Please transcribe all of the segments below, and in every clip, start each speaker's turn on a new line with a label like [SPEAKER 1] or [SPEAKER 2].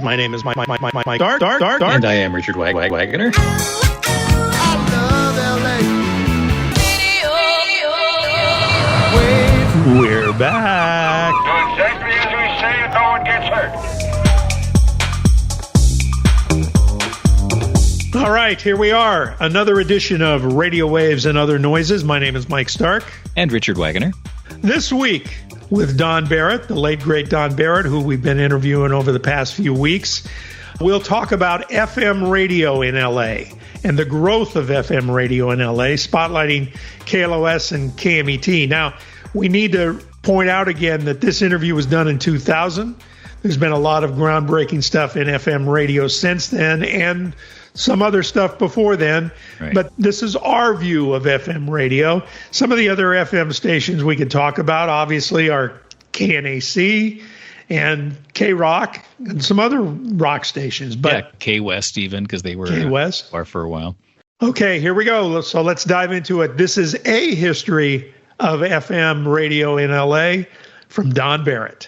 [SPEAKER 1] My name is Mike Dark.
[SPEAKER 2] And I am Richard Wagner.
[SPEAKER 1] We're back.
[SPEAKER 3] Do exactly as we say and no one gets hurt.
[SPEAKER 1] All right, here we are. Another edition of Radio Waves and Other Noises. My name is Mike Stark.
[SPEAKER 2] And Richard Wagner.
[SPEAKER 1] This week with Don Barrett, the late, great Don Barrett, who we've been interviewing over the past few weeks. We'll talk about FM radio in L.A. and the growth of FM radio in L.A., spotlighting KLOS and KMET. Now, we need to point out again that this interview was done in 2000. There's been a lot of groundbreaking stuff in FM radio since then and some other stuff before then. Right. But this is our view of FM radio. Some of the other FM stations we could talk about, obviously, are KNAC and K-Rock and some other rock stations. But
[SPEAKER 2] yeah, K-West even, because they were
[SPEAKER 1] K-West
[SPEAKER 2] for a while.
[SPEAKER 1] Okay, here we go. So let's dive into it. This is a history of FM radio in L.A. from Don Barrett.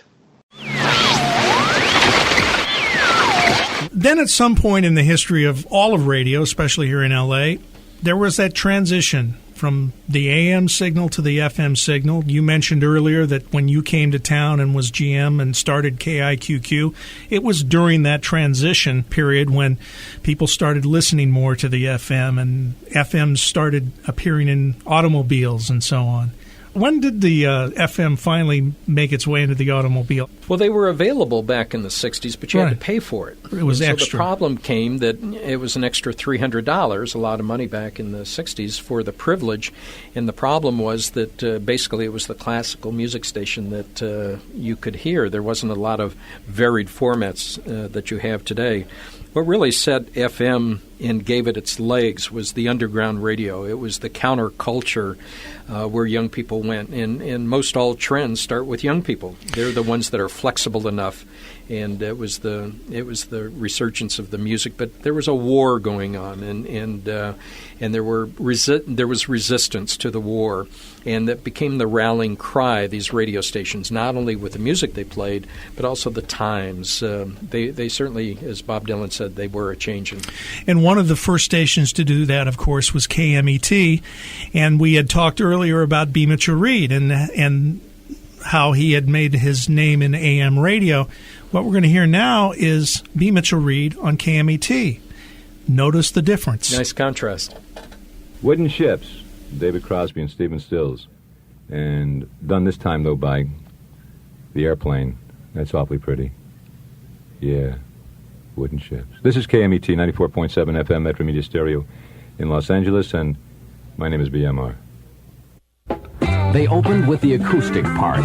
[SPEAKER 1] Then at some point in the history of all of radio, especially here in L.A., there was that transition from the AM signal to the FM signal. You mentioned earlier that when you came to town and was GM and started KIQQ, it was during that transition period when people started listening more to the FM and FM started appearing in automobiles and so on. When did the FM finally make its way into the automobile?
[SPEAKER 4] Well, they were available back in the 60s, but you had to pay for it.
[SPEAKER 1] It was extra.
[SPEAKER 4] So the problem came that it was an extra $300, a lot of money back in the 60s, for the privilege. And the problem was that basically it was the classical music station that you could hear. There wasn't a lot of varied formats that you have today. What really set FM and gave it its legs was the underground radio. It was the counterculture where young people went. And most all trends start with young people. They're the ones that are flexible enough. And it was the resurgence of the music. But there was a war going on, and there was resistance to the war. And that became the rallying cry, these radio stations, not only with the music they played, but also the times. They certainly, as Bob Dylan said, they were a-changing.
[SPEAKER 1] And one of the first stations to do that, of course, was KMET. And we had talked earlier about B. Mitchell Reed and how he had made his name in AM radio. What we're going to hear now is B. Mitchell Reed on KMET. Notice the difference.
[SPEAKER 4] Nice contrast.
[SPEAKER 5] Wooden Ships, David Crosby and Stephen Stills. And done this time, though, by the airplane. That's awfully pretty. Yeah, Wooden Ships. This is KMET 94.7 FM Metro Media Stereo in Los Angeles, and my name is BMR.
[SPEAKER 6] They opened with the acoustic part.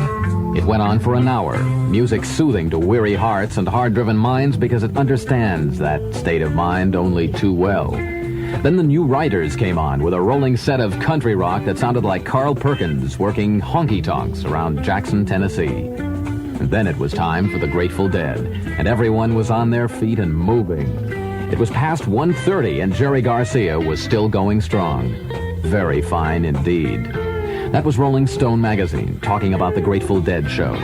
[SPEAKER 6] It went on for an hour, music soothing to weary hearts and hard-driven minds because it understands that state of mind only too well. Then the New Riders came on with a rolling set of country rock that sounded like Carl Perkins working honky-tonks around Jackson, Tennessee. And then it was time for the Grateful Dead, and everyone was on their feet and moving. It was past 1:30 and Jerry Garcia was still going strong. Very fine indeed. That was Rolling Stone magazine talking about the Grateful Dead show.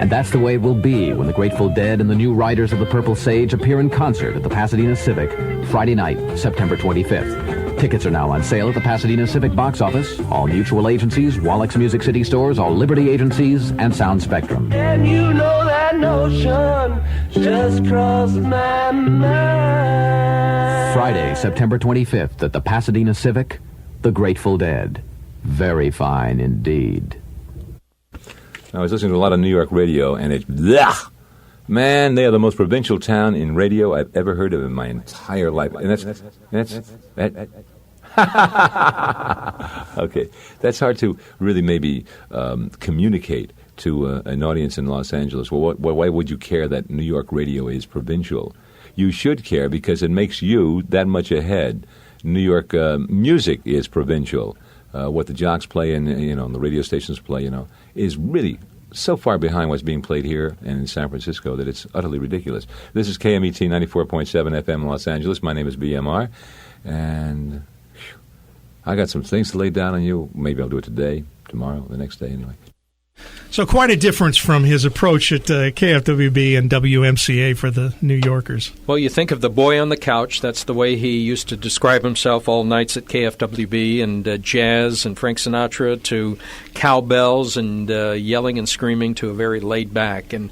[SPEAKER 6] And that's the way it will be when the Grateful Dead and the New Riders of the Purple Sage appear in concert at the Pasadena Civic Friday night, September 25th. Tickets are now on sale at the Pasadena Civic box office, all mutual agencies, Wallack's Music City stores, all Liberty agencies, and Sound Spectrum.
[SPEAKER 7] And you know that notion just crossed my mind.
[SPEAKER 6] Friday, September 25th at the Pasadena Civic, the Grateful Dead. Very fine indeed.
[SPEAKER 5] I was listening to a lot of New York radio, and it's blech. Man, they are the most provincial town in radio I've ever heard of in my entire life. And that's okay. That's hard to really maybe communicate to an audience in Los Angeles. Well, why would you care that New York radio is provincial? You should care because it makes you that much ahead. New York music is provincial. What the jocks play and the radio stations play, is really so far behind what's being played here and in San Francisco that it's utterly ridiculous. This is KMET 94.7 FM Los Angeles. My name is BMR, and I got some things to lay down on you. Maybe I'll do it today, tomorrow, the next day anyway.
[SPEAKER 1] So quite a difference from his approach at KFWB and WMCA for the New Yorkers.
[SPEAKER 4] Well, you think of the boy on the couch. That's the way he used to describe himself all nights at KFWB, and jazz and Frank Sinatra to cowbells and yelling and screaming to a very laid back. And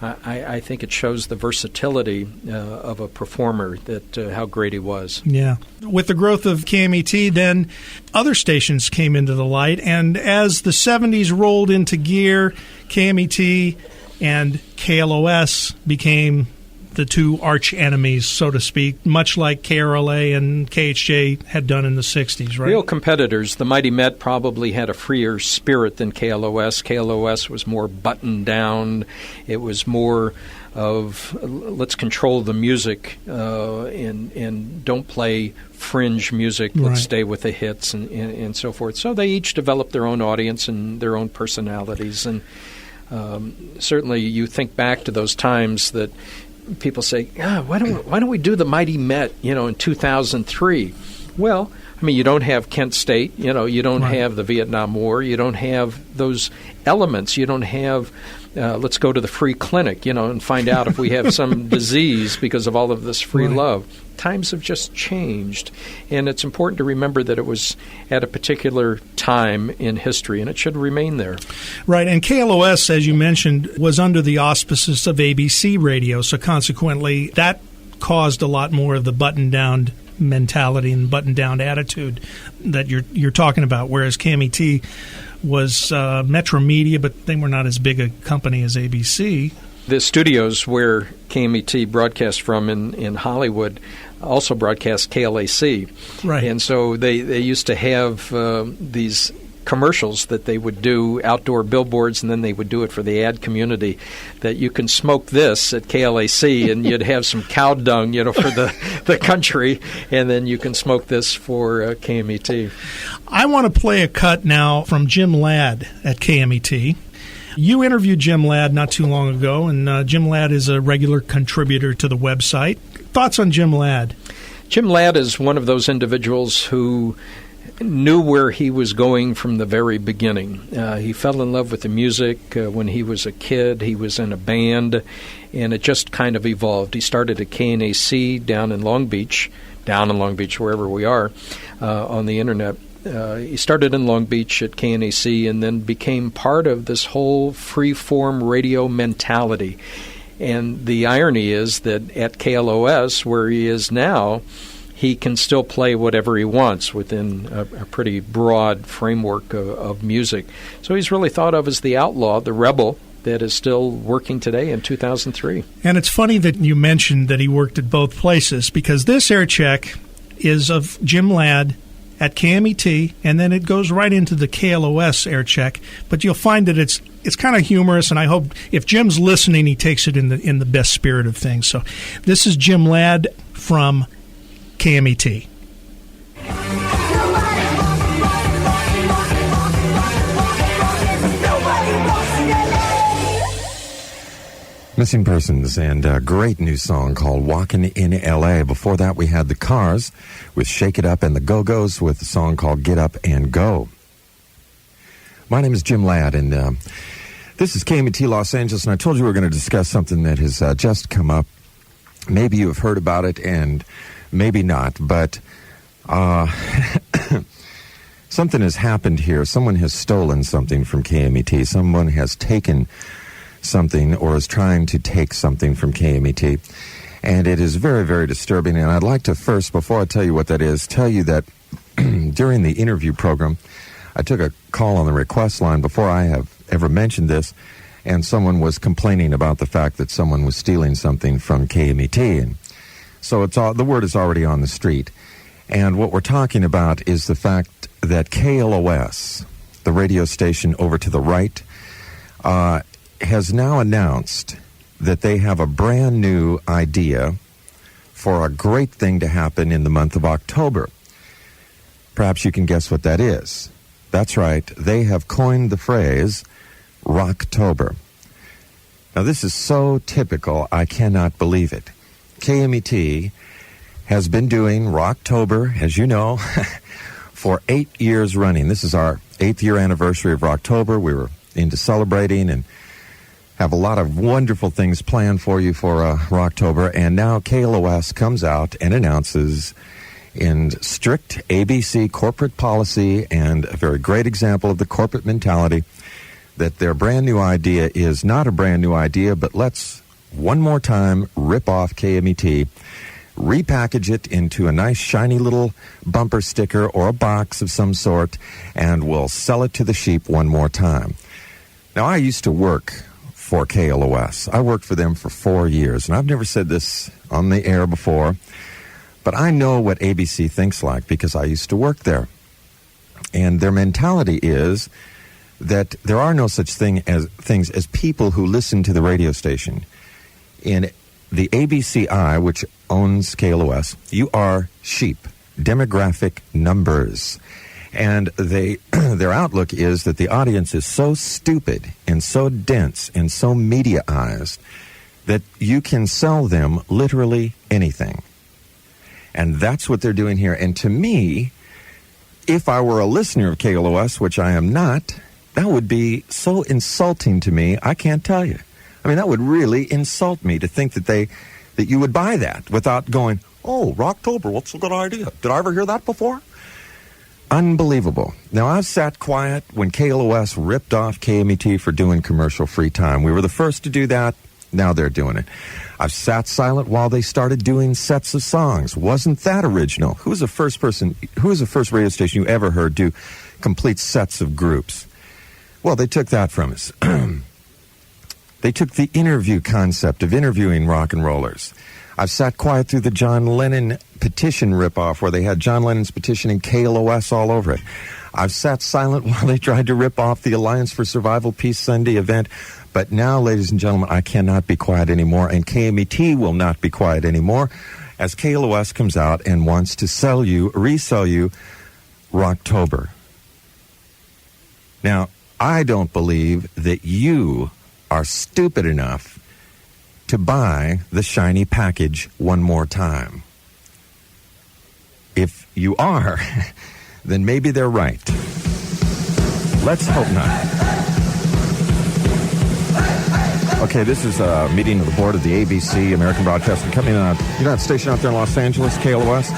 [SPEAKER 4] I think it shows the versatility of a performer, that how great he was.
[SPEAKER 1] Yeah. With the growth of KMET, then other stations came into the light, and as the 70s rolled into gear, KMET and KLOS became the two arch enemies, so to speak, much like KRLA and KHJ had done in the 60s, right?
[SPEAKER 4] Real competitors. The Mighty Met probably had a freer spirit than KLOS. KLOS was more buttoned down. It was more of let's control the music and don't play fringe music. Let's
[SPEAKER 1] Right.
[SPEAKER 4] stay with the hits and so forth. So they each developed their own audience and their own personalities. And certainly you think back to those times that people say, why don't we do the Mighty Met, in 2003? Well, I mean, you don't have Kent State, you don't
[SPEAKER 1] Right.
[SPEAKER 4] have the Vietnam War, you don't have those elements, you don't have let's go to the free clinic, and find out if we have some disease because of all of this free
[SPEAKER 1] Right.
[SPEAKER 4] love. Times have just changed, and it's important to remember that it was at a particular time in history, and it should remain there.
[SPEAKER 1] Right, and KLOS, as you mentioned, was under the auspices of ABC Radio, so consequently that caused a lot more of the button-down mentality and button-down attitude that you're talking about, whereas KMET was Metro Media, but they were not as big a company as ABC.
[SPEAKER 4] The studios where KMET broadcast from in Hollywood also broadcast KLAC.
[SPEAKER 1] Right.
[SPEAKER 4] And so they used to have these commercials that they would do, outdoor billboards, and then they would do it for the ad community, that you can smoke this at KLAC and you'd have some cow dung, for the country, and then you can smoke this for KMET.
[SPEAKER 1] I want to play a cut now from Jim Ladd at KMET. You interviewed Jim Ladd not too long ago, and Jim Ladd is a regular contributor to the website. Thoughts on Jim Ladd?
[SPEAKER 4] Jim Ladd is one of those individuals who knew where he was going from the very beginning. He fell in love with the music when he was a kid. He was in a band, and it just kind of evolved. He started at KNAC down in Long Beach, wherever we are, on the internet. He started in Long Beach at KNAC and then became part of this whole free-form radio mentality. And the irony is that at KLOS, where he is now, he can still play whatever he wants within a pretty broad framework of music. So he's really thought of as the outlaw, the rebel, that is still working today in 2003.
[SPEAKER 1] And it's funny that you mentioned that he worked at both places, because this air check is of Jim Ladd at KMET, and then it goes right into the KLOS air check. But you'll find that it's kind of humorous, and I hope if Jim's listening, he takes it in the best spirit of things. So this is Jim Ladd from KMET.
[SPEAKER 8] Missing Persons, and a great new song called Walkin' in L.A. Before that, we had the Cars with Shake It Up, and the Go-Go's with a song called Get Up and Go. My name is Jim Ladd, and this is KMET Los Angeles, and I told you we were going to discuss something that has just come up. Maybe you have heard about it, and maybe not, but something has happened here. Someone has stolen something from KMET. Someone has taken something or is trying to take something from KMET, and it is very, very disturbing. And I'd like to first, before I tell you what that is, tell you that during the interview program, I took a call on the request line before I have ever mentioned this, and someone was complaining about the fact that someone was stealing something from KMET. And so the word is already on the street. And what we're talking about is the fact that KLOS, the radio station over to the right, has now announced that they have a brand new idea for a great thing to happen in the month of October. Perhaps you can guess what that is. That's right. They have coined the phrase Rocktober. Now, this is so typical, I cannot believe it. KMET has been doing Rocktober, as you know, for 8 years running. This is our 8th year anniversary of Rocktober. We were into celebrating and have a lot of wonderful things planned for you for Rocktober. And now KLOS comes out and announces, in strict ABC corporate policy and a very great example of the corporate mentality, that their brand new idea is not a brand new idea, but let's one more time rip off KMET, repackage it into a nice shiny little bumper sticker or a box of some sort, and we'll sell it to the sheep one more time. Now, I used to work for KLOS. I worked for them for 4 years, and I've never said this on the air before, but I know what ABC thinks like because I used to work there. And their mentality is that there are no such things as people who listen to the radio station. In the ABCI, which owns KLOS, you are sheep, demographic numbers. And their outlook is that the audience is so stupid and so dense and so mediaized that you can sell them literally anything. And that's what they're doing here. And to me, if I were a listener of KLOS, which I am not, that would be so insulting to me, I can't tell you. I mean, that would really insult me to think that you would buy that without going, oh, Rocktober, what's a good idea? Did I ever hear that before? Unbelievable. Now, I've sat quiet when KLOS ripped off KMET for doing commercial-free time. We were the first to do that. Now they're doing it. I've sat silent while they started doing sets of songs. Wasn't that original? Who was the first radio station you ever heard do complete sets of groups? Well, they took that from us. They took the interview concept of interviewing rock and rollers. I've sat quiet through the John Lennon petition ripoff where they had John Lennon's petition and KLOS all over it. I've sat silent while they tried to rip off the Alliance for Survival Peace Sunday event. But now, ladies and gentlemen, I cannot be quiet anymore, and KMET will not be quiet anymore as KLOS comes out and wants to resell you Rocktober. Now, I don't believe that you are stupid enough to buy the shiny package one more time. If you are, then maybe they're right. Let's hope not. Okay, this is a meeting of the board of the ABC, American Broadcasting Company. You know that station out there in Los Angeles, KLOS?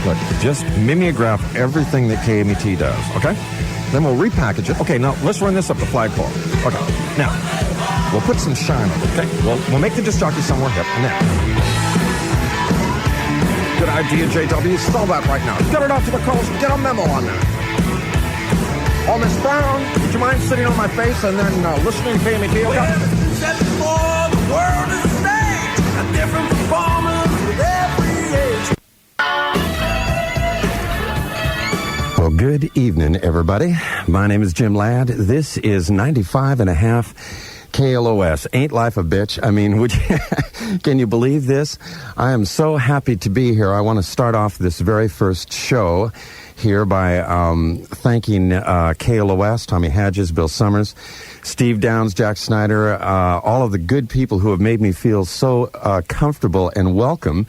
[SPEAKER 8] Look, just mimeograph everything that KMET does, okay? Then we'll repackage it. Okay, now let's run this up the flagpole. Okay, now, we'll put some shine on it, okay? We'll make the disc jockey somewhere hip. Now, good idea, JW. Spell that right now. Get it out to the calls. Get a memo on that. Oh, Miss Brown, would you mind sitting on my face and then listening to KMET, okay?
[SPEAKER 7] Set before the world is a stage, a different performance with every age.
[SPEAKER 8] Well, good evening, everybody. My name is Jim Ladd. This is 95.5 KLOS. Ain't life a bitch? I mean, can you believe this? I am so happy to be here. I want to start off this very first show here by thanking KLOS, Tommy Hadges, Bill Summers, Steve Downs, Jack Snyder, all of the good people who have made me feel so comfortable and welcome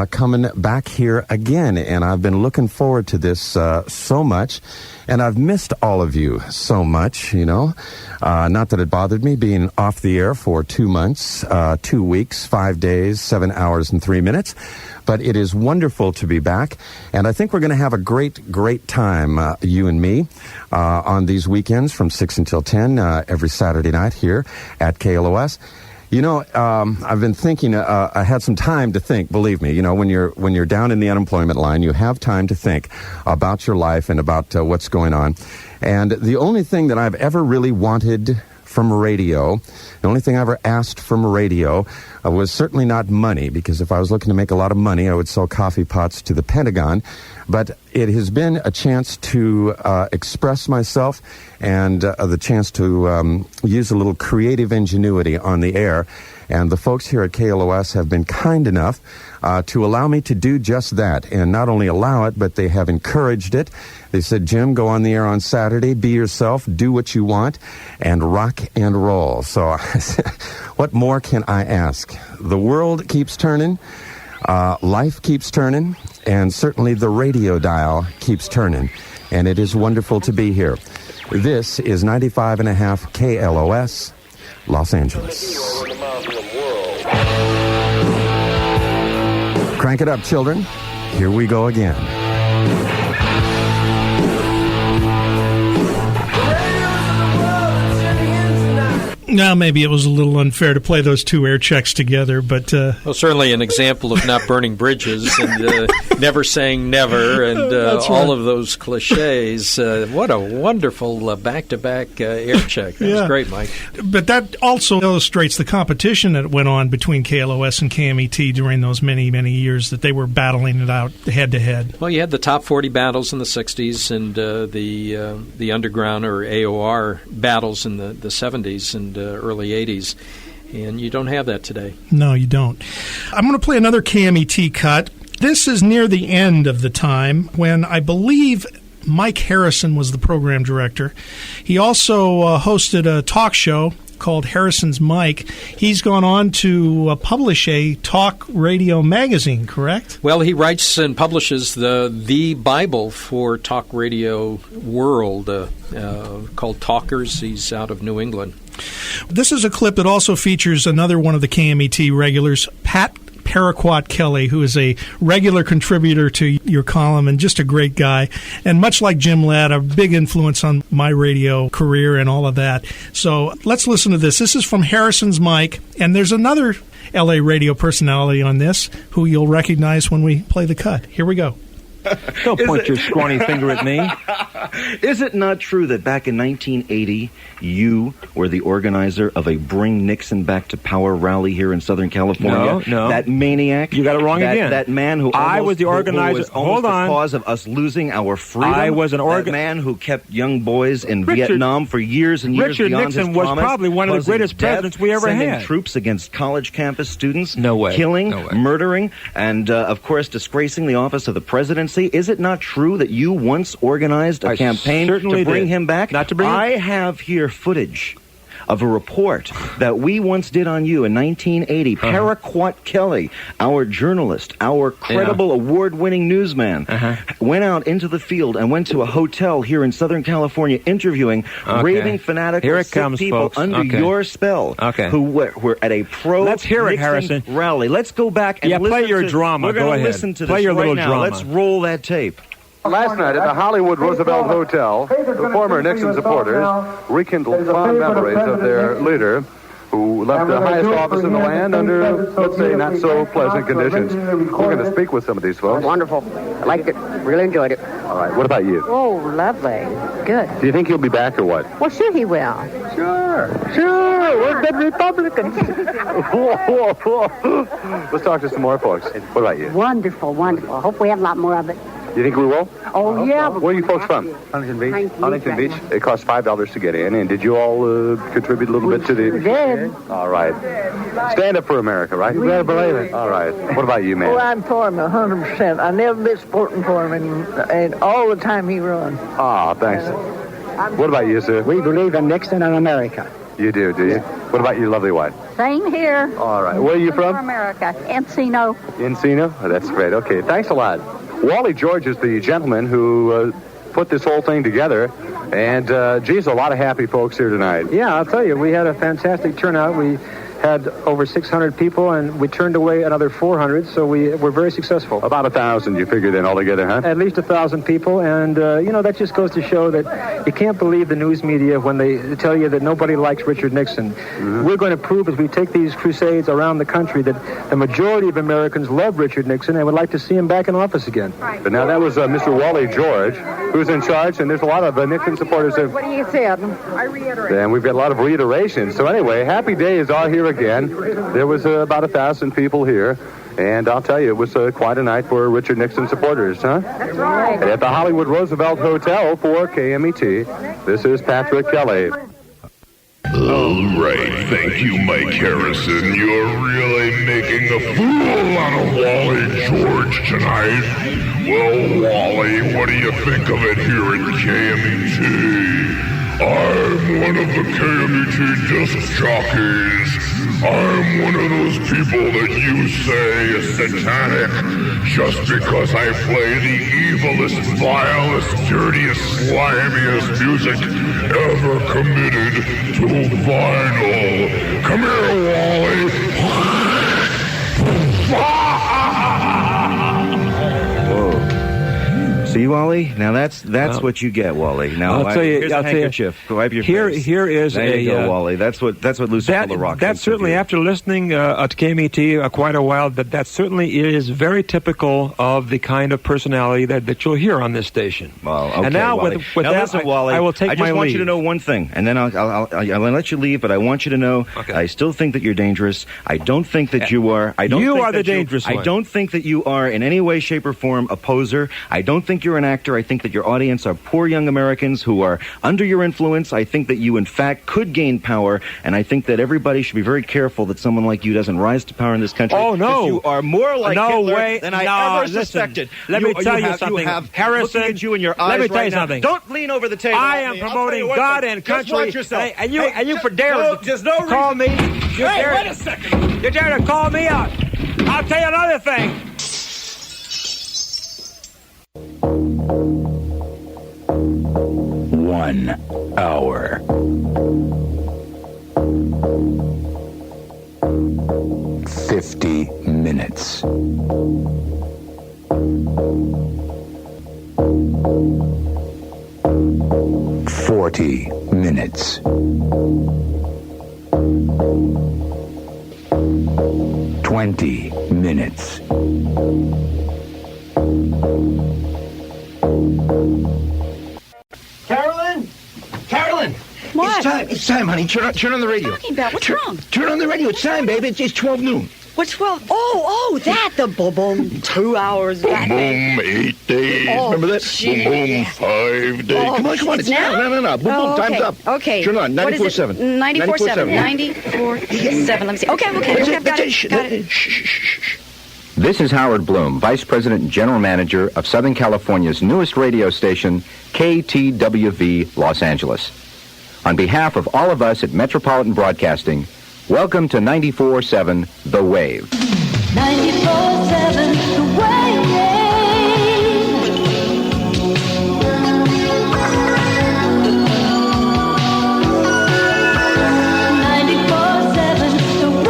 [SPEAKER 8] coming back here again. And I've been looking forward to this so much. And I've missed all of you so much, you know. Not that it bothered me being off the air for 2 months, 2 weeks, 5 days, 7 hours, and 3 minutes. But it is wonderful to be back. And I think we're going to have a great, great time, you and me, on these weekends from 6 until 10 every Saturday night here at KLOS. You know, I've been thinking, I had some time to think, believe me. You know, when you're down in the unemployment line, you have time to think about your life and about what's going on. And the only thing that I've ever really wanted from radio, the only thing I ever asked from radio was certainly not money, because if I was looking to make a lot of money, I would sell coffee pots to the Pentagon. But it has been a chance to express myself and the chance to use a little creative ingenuity on the air. And the folks here at KLOS have been kind enough to allow me to do just that. And not only allow it, but they have encouraged it. They said, Jim, go on the air on Saturday, be yourself, do what you want, and rock and roll. So what more can I ask? The world keeps turning. Life keeps turning, and certainly the radio dial keeps turning, and it is wonderful to be here. This is 95.5 KLOS, Los Angeles. Crank it up, children. Here we go again.
[SPEAKER 1] Now, maybe it was a little unfair to play those two air checks together, but...
[SPEAKER 4] Well, certainly an example of not burning bridges and never saying never and all of those cliches. What a wonderful back-to-back air check. That was great, Mike.
[SPEAKER 1] But that also illustrates the competition that went on between KLOS and KMET during those many, many years that they were battling it out head-to-head.
[SPEAKER 4] Well, you had the top 40 battles in the 60s and the underground or AOR battles in the 70s and early 80s, and you don't have that today.
[SPEAKER 1] No, you don't. I'm going to play another KMET cut. This is near the end of the time when I believe Mike Harrison was the program director. He also hosted a talk show called Harrison's Mike. He's gone on to publish a talk radio magazine, correct?
[SPEAKER 4] Well, he writes and publishes the Bible for talk radio world called Talkers. He's out of New England.
[SPEAKER 1] This is a clip that also features another one of the KMET regulars, Pat Paraquat Kelly, who is a regular contributor to your column and just a great guy. And much like Jim Ladd, a big influence on my radio career and all of that. So let's listen to this. This is from Harrison's Mike, and there's another L.A. radio personality on this who you'll recognize when we play the cut. Here we go.
[SPEAKER 9] Don't point your scrawny finger at me.
[SPEAKER 10] Is it not true that back in 1980, you were the organizer of a Bring Nixon Back to Power rally here in Southern California?
[SPEAKER 9] No.
[SPEAKER 10] That maniac?
[SPEAKER 9] You got it wrong again.
[SPEAKER 10] That man who
[SPEAKER 9] I was the organizer.
[SPEAKER 10] Who was almost the cause of us losing our freedom?
[SPEAKER 9] I was an
[SPEAKER 10] That man who kept young boys in Vietnam for years and years
[SPEAKER 9] Richard
[SPEAKER 10] beyond
[SPEAKER 9] Nixon
[SPEAKER 10] his
[SPEAKER 9] was
[SPEAKER 10] promise,
[SPEAKER 9] probably one of the greatest presidents we ever
[SPEAKER 10] sending
[SPEAKER 9] had.
[SPEAKER 10] Troops against college campus students.
[SPEAKER 9] No way.
[SPEAKER 10] Killing,
[SPEAKER 9] No way.
[SPEAKER 10] murdering, and, of course, disgracing the office of the presidency. Is it not true that you once organized a campaign to bring him back?
[SPEAKER 9] Not to bring him?
[SPEAKER 10] I have here footage of a report that we once did on you in 1980. Paraquat Kelly, our journalist, our credible award-winning newsman, went out into the field and went to a hotel here in Southern California interviewing raving fanatical people
[SPEAKER 9] folks.
[SPEAKER 10] under your spell who were at a pro-Nixon rally. Let's go back and listen
[SPEAKER 9] play your
[SPEAKER 10] to,
[SPEAKER 9] drama.
[SPEAKER 10] We're going to listen to
[SPEAKER 9] play
[SPEAKER 10] this
[SPEAKER 9] your
[SPEAKER 10] right
[SPEAKER 9] little
[SPEAKER 10] now.
[SPEAKER 9] drama.
[SPEAKER 10] Let's roll that tape.
[SPEAKER 11] Last night at the Hollywood Roosevelt Hotel, the former Nixon supporters rekindled fond memories of their leader, who left the highest office in the land under, let's say, not so pleasant conditions. We're going to speak with some of these folks.
[SPEAKER 12] Wonderful. I liked it. Really enjoyed it.
[SPEAKER 11] All right. What about you?
[SPEAKER 12] Oh, lovely. Good.
[SPEAKER 11] Do you think he'll be back or what?
[SPEAKER 12] Well, sure he will.
[SPEAKER 11] Sure. We're good Republicans. Let's talk to some more folks. What about you?
[SPEAKER 12] Wonderful, wonderful. I hope we have a lot more of it.
[SPEAKER 11] You think we will?
[SPEAKER 12] Oh, yeah.
[SPEAKER 11] Where are you folks from? Huntington Beach. Huntington Beach. It costs $5 to get in. And did you all contribute a little bit to the...
[SPEAKER 12] We did.
[SPEAKER 11] All right. Stand up for America, right? You better believe it. All right. What about you, man?
[SPEAKER 13] Oh, I'm for him 100%. I never been supporting for him, and all the time he run.
[SPEAKER 11] Ah, thanks. What about you, sir?
[SPEAKER 12] We believe in Nixon and America.
[SPEAKER 11] You do you? What about your lovely wife?
[SPEAKER 12] Same here.
[SPEAKER 11] All right. Where are you from?
[SPEAKER 12] America. Encino.
[SPEAKER 11] Encino? Oh, that's great. Okay. Thanks a lot. Wally George is the gentleman who put this whole thing together. And, geez, a lot of happy folks here tonight.
[SPEAKER 14] Yeah, I'll tell you, we had a fantastic turnout. We had over 600 people, and we turned away another 400, so we were very successful.
[SPEAKER 11] About 1,000 you figured in altogether, huh?
[SPEAKER 14] At least 1,000 people, and, that just goes to show that you can't believe the news media when they tell you that nobody likes Richard Nixon. Mm-hmm. We're going to prove as we take these crusades around the country that the majority of Americans love Richard Nixon and would like to see him back in office again.
[SPEAKER 11] Right. But now that was Mr. Wally George, who's in charge, and there's a lot of Nixon supporters.
[SPEAKER 12] What do you say? I reiterate.
[SPEAKER 11] And we've got a lot of reiterations. So anyway, happy days are here again. There was about 1,000 people here, and I'll tell you, it was quite a night for Richard Nixon supporters, huh?
[SPEAKER 12] That's right.
[SPEAKER 11] At the Hollywood Roosevelt Hotel for KMET, this is Patrick Kelly.
[SPEAKER 15] All right, thank you, Mike Harrison. You're really making a fool out of Wally George tonight. Well, Wally, what do you think of it here at KMET? I'm one of the KMET disc jockeys. I'm one of those people that you say is satanic just because I play the evilest, vilest, dirtiest, slimiest music ever committed to vinyl. Come here, Wally.
[SPEAKER 10] See, Wally? Now that's what you get, Wally. Now
[SPEAKER 9] I'll tell you,
[SPEAKER 10] here's a handkerchief. Wipe your face.
[SPEAKER 9] Here is
[SPEAKER 10] there you go, Wally. That's what Lucifer the Rock.
[SPEAKER 9] That's certainly, after listening to KMET quite a while, that certainly is very typical of the kind of personality that you'll hear on this station.
[SPEAKER 10] Well, okay,
[SPEAKER 9] and now
[SPEAKER 10] Wally.
[SPEAKER 9] with
[SPEAKER 10] now
[SPEAKER 9] that,
[SPEAKER 10] listen, Wally,
[SPEAKER 9] I will take my leave.
[SPEAKER 10] I just want you to know one thing, and then I'll let you leave. But I want you to know, I still think that you're dangerous. I don't think that you are.
[SPEAKER 9] You are the dangerous one.
[SPEAKER 10] I don't think that you are in any way, shape, or form a poser. I don't think you're an actor. I think that your audience are poor young Americans who are under your influence. I think that you, in fact, could gain power, and I think that everybody should be very careful that someone like you doesn't rise to power in this country.
[SPEAKER 9] Oh, no.
[SPEAKER 10] You are more like Hitler than I ever suspected.
[SPEAKER 9] Let me tell you something. Harrison,
[SPEAKER 10] looking at you in your eyes
[SPEAKER 9] let me tell you
[SPEAKER 10] right now.
[SPEAKER 9] something.
[SPEAKER 10] Don't lean over the table.
[SPEAKER 9] I am promoting God and country.
[SPEAKER 10] Just watch yourself.
[SPEAKER 9] And you for dare to call me.
[SPEAKER 10] Hey, wait a second.
[SPEAKER 9] You dare to call me out. I'll tell you another thing.
[SPEAKER 16] One hour. 50 minutes. $40 minutes. 20 minutes.
[SPEAKER 17] Carolyn!
[SPEAKER 12] What?
[SPEAKER 17] It's time, honey. Turn on the radio.
[SPEAKER 12] What are you talking about? What's wrong?
[SPEAKER 17] Turn on the radio. It's time, baby. It's 12 noon.
[SPEAKER 12] What's 12? Oh, that. The boom, boom, 2 hours.
[SPEAKER 15] Boom,
[SPEAKER 12] That thing.
[SPEAKER 15] boom, 8 days.
[SPEAKER 12] Oh,
[SPEAKER 15] Remember that?
[SPEAKER 12] gee.
[SPEAKER 15] Boom, boom, 5 days.
[SPEAKER 12] Oh,
[SPEAKER 17] Come on.
[SPEAKER 12] it's now?
[SPEAKER 17] No. Boom, boom.
[SPEAKER 12] Okay.
[SPEAKER 17] Time's up.
[SPEAKER 12] Okay.
[SPEAKER 17] Turn on. 94.7.
[SPEAKER 12] 94.7. 94.7. Let me see. Okay. I've got it.
[SPEAKER 17] Shh.
[SPEAKER 18] This is Howard Bloom, Vice President and General Manager of Southern California's newest radio station, KTWV Los Angeles. On behalf of all of us at Metropolitan Broadcasting, welcome to 94.7 The Wave.
[SPEAKER 7] 94.7 The Wave. 94.7 The Wave.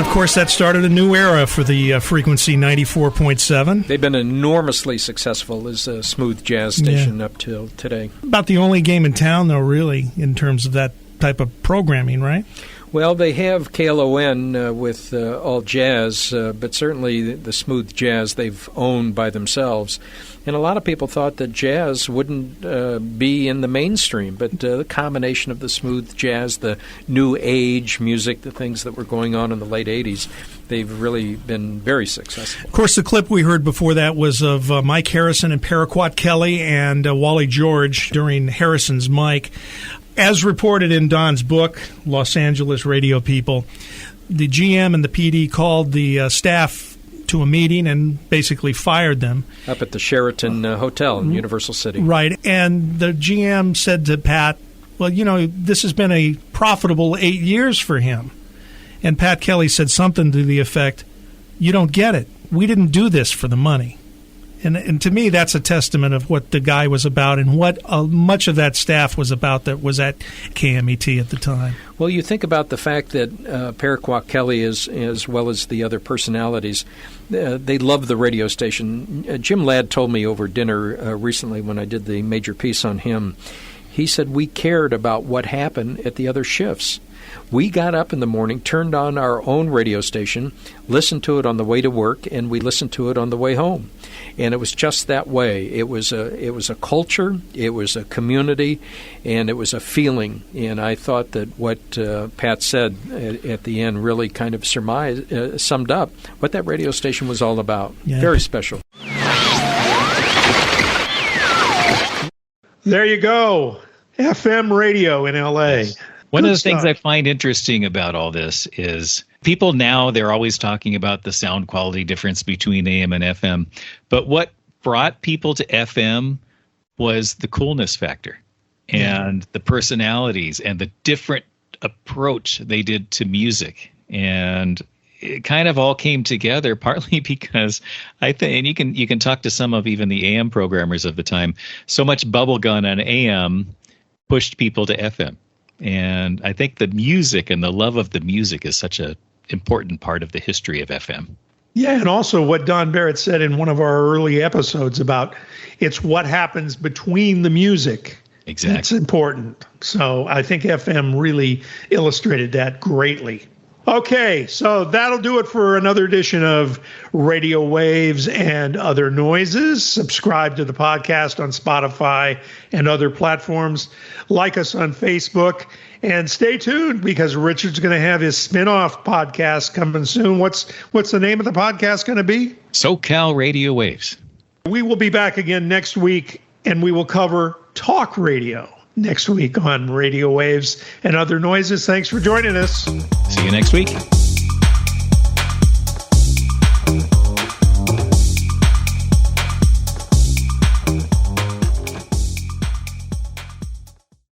[SPEAKER 1] 'Of course, that started a new era for the frequency 94.7.
[SPEAKER 4] They've been enormously successful as a smooth jazz station up till today.
[SPEAKER 1] About the only game in town, though, really, in terms of that type of programming, right?
[SPEAKER 4] Well, they have KLON with all jazz, but certainly the smooth jazz they've owned by themselves. And a lot of people thought that jazz wouldn't be in the mainstream, but the combination of the smooth jazz, the new age music, the things that were going on in the late 80s, they've really been very successful.
[SPEAKER 1] Of course, the clip we heard before that was of Mike Harrison and Paraquat Kelly and Wally George during Harrison's mic. As reported in Don's book, Los Angeles Radio People, the GM and the PD called the staff to a meeting and basically fired them.
[SPEAKER 4] Up at the Sheraton Hotel in Universal City.
[SPEAKER 1] Right. And the GM said to Pat, well, this has been a profitable 8 years for him. And Pat Kelly said something to the effect, you don't get it. We didn't do this for the money. And to me, that's a testament of what the guy was about and what much of that staff was about that was at KMET at the time.
[SPEAKER 4] Well, you think about the fact that Paraquat Kelly, as well as the other personalities, they love the radio station. Jim Ladd told me over dinner recently when I did the major piece on him, He said we cared about what happened at the other shifts. We got up in the morning, turned on our own radio station, listened to it on the way to work, and we listened to it on the way home. And it was just that way. It was a culture, it was a community, and it was a feeling. And I thought that what Pat said at the end really kind of summed up what that radio station was all about. Yeah. Very special.
[SPEAKER 1] There you go. FM radio in L.A.
[SPEAKER 2] One of the things I find interesting about all this is people now, they're always talking about the sound quality difference between AM and FM. But what brought people to FM was the coolness factor and the personalities and the different approach they did to music. And it kind of all came together partly because I think, and you can talk to some of even the AM programmers of the time, so much bubblegum on AM pushed people to FM. And I think the music and the love of the music is such an important part of the history of FM.
[SPEAKER 1] Yeah, and also what Don Barrett said in one of our early episodes about it's what happens between the music.
[SPEAKER 2] Exactly.
[SPEAKER 1] It's important. So I think FM really illustrated that greatly. Okay, so that'll do it for another edition of Radio Waves and Other Noises. Subscribe to the podcast on Spotify and other platforms. Like us on Facebook. And stay tuned because Richard's going to have his spin-off podcast coming soon. What's the name of the podcast going to be?
[SPEAKER 2] SoCal Radio Waves.
[SPEAKER 1] We will be back again next week, and we will cover talk radio next week on Radio Waves and Other Noises. Thanks for joining us.
[SPEAKER 2] See you next week.